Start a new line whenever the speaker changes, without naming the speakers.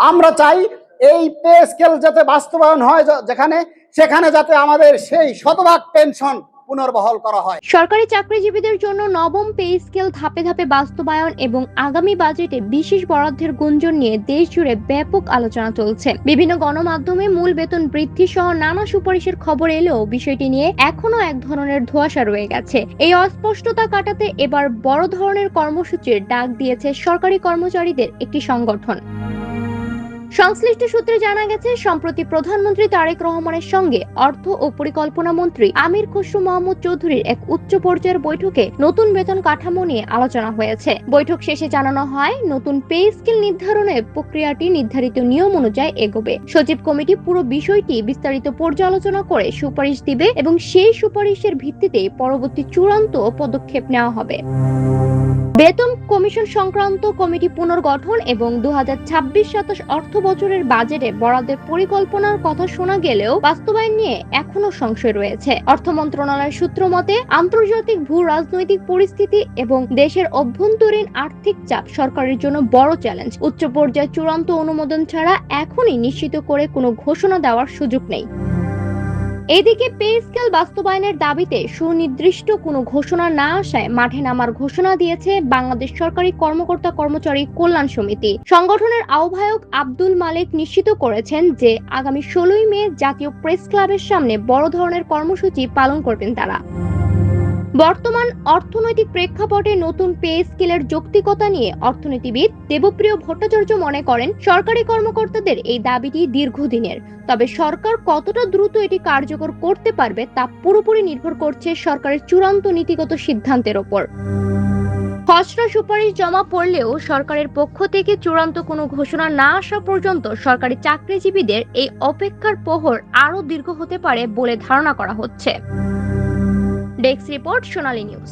আমরা চাই এই পে স্কেল যাতে বাস্তবায়ন হয়, সেখানে যাতে আমাদের সেই শতভাগ পেনশন পুনর্বহাল করা হয়।
সরকারি চাকরিজীবীদের জন্য নবম পে স্কেল ধাপে ধাপে বাস্তবায়ন এবং আগামী বাজেটে বিশেষ বরাদ্দের গুঞ্জন নিয়ে দেশ জুড়ে ব্যাপক আলোচনা চলছে। বিভিন্ন গণমাধ্যমে মূল বেতন বৃদ্ধি সহ নানা সুপারিশের খবর এলেও বিষয়টি নিয়ে এখনো এক ধরনের ধোঁয়াশা রয়ে গেছে। এই অস্পষ্টতা কাটাতে এবার বড় ধরনের কর্মসূচির ডাক দিয়েছে সরকারি কর্মচারীদের একটি সংগঠন। সংশ্লিষ্ট সূত্রে জানা গেছে, সম্প্রতি প্রধানমন্ত্রী তারেক রহমানের সঙ্গে অর্থ ও পরিকল্পনা মন্ত্রী আমির খসরু মাহমুদ চৌধুরীর এক উচ্চ পর্যায়ের বৈঠকে নতুন বেতন কাঠামো নিয়ে আলোচনা হয়েছে। বৈঠক শেষে জানানো হয়, নতুন পে স্কেল নির্ধারণের প্রক্রিয়াটি নির্ধারিত নিয়ম অনুযায়ী এগোবে। সচিব কমিটি পুরো বিষয়টি বিস্তারিত পর্যালোচনা করে সুপারিশ দিবে এবং সেই সুপারিশের ভিত্তিতে পরবর্তী চূড়ান্ত পদক্ষেপ নেওয়া হবে। বেতন কমিশন সংক্রান্ত কমিটি পুনর্গঠন এবং 2026-27 অর্থ বছরের বাজেটে বরাদ্দের পরিকল্পনার কথা শোনা গেলেও বাস্তবায়ন নিয়ে এখনো সংশয় রয়েছে। অর্থ মন্ত্রণালয়ের সূত্র মতে, আন্তর্জাতিক ভূ রাজনৈতিক পরিস্থিতি এবং দেশের অভ্যন্তরীণ আর্থিক চাপ সরকারের জন্য বড় চ্যালেঞ্জ। উচ্চ পর্যায়ে চূড়ান্ত অনুমোদন ছাড়া এখনই নিশ্চিত করে কোনো ঘোষণা দেওয়ার সুযোগ নেই। এদিকে পে স্কেল বাস্তবায়নের দাবিতে সুনির্দিষ্ট কোনো ঘোষণা না আসায় মাঠে নামার ঘোষণা দিয়েছে বাংলাদেশ সরকারি কর্মকর্তা কর্মচারী কল্যাণ সমিতি। সংগঠনের আহ্বায়ক আব্দুল মালিক নিশ্চিত করেছেন যে আগামী 16 মে জাতীয় প্রেস ক্লাবের সামনে বড় ধরনের কর্মসূচি পালন করবেন তারা। বর্তমান অর্থনৈতিক প্রেক্ষাপটে নতুন পে স্কেলের যৌক্তিকতা নিয়ে অর্থনীতিবিদ দেবপ্রিয় ভট্টাচার্য মনে করেন, সরকারি কর্মকর্তাদের এই দাবিটি দীর্ঘদিনের। তবে সরকার কতটা দ্রুত এটি কার্যকর করতে পারবে তা পুরোপুরি নির্ভর করছে সরকারের চূড়ান্ত নীতিগত সিদ্ধান্তের ওপর। খসড়া সুপারিশ জমা পড়লেও সরকারের পক্ষ থেকে চূড়ান্ত কোনো ঘোষণা না আসা পর্যন্ত সরকারি চাকরিজীবীদের এই অপেক্ষার প্রহর আরো দীর্ঘ হতে পারে বলে ধারণা করা হচ্ছে। ডেস্ক রিপোর্ট, সোনালী নিউজ।